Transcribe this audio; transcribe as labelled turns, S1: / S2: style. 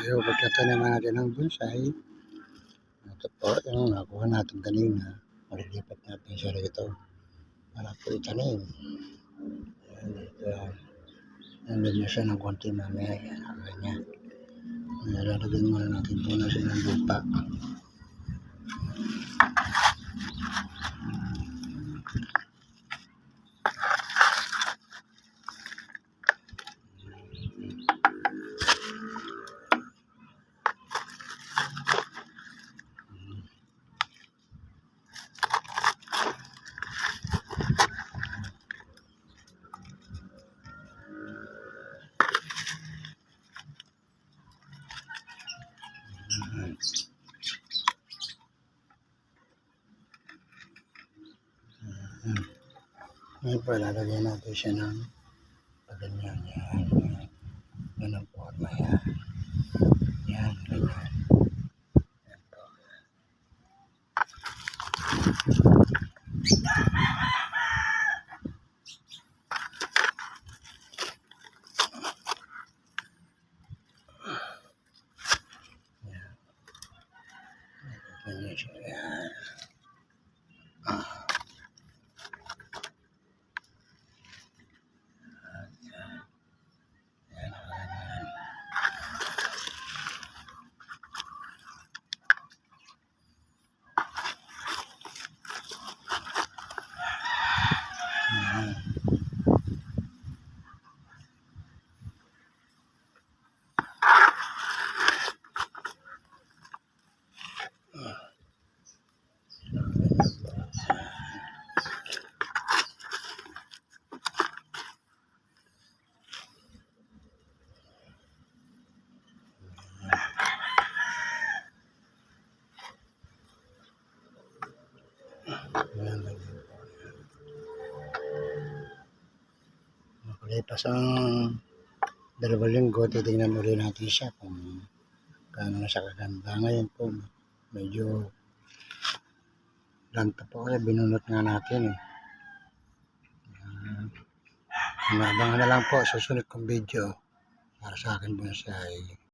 S1: Tayo pagtatanim natin ng bonsai. Ito po yung nakuha natin kanina. Malilipat natin siya rito para po itanim. Ayan, ito. Nandun niya siya ng konti mamaya. Yan, ganyan. Lalagyan muna natin muna siya ng lupa. Ngayon po, lalagyan natin siya ng ganyan. Yan. Yan ang forma yan. Yan, ganyan. Yan po. Yan. Ganyan siya. Yan. Makalipas ang 2 linggo, titingnan ulit natin siya kung gaano na siya kaganda. Ngayon po, medyo lanta po kasi binunot nga natin eh. Abangan na lang po susunod kong video para sa akin bonsai.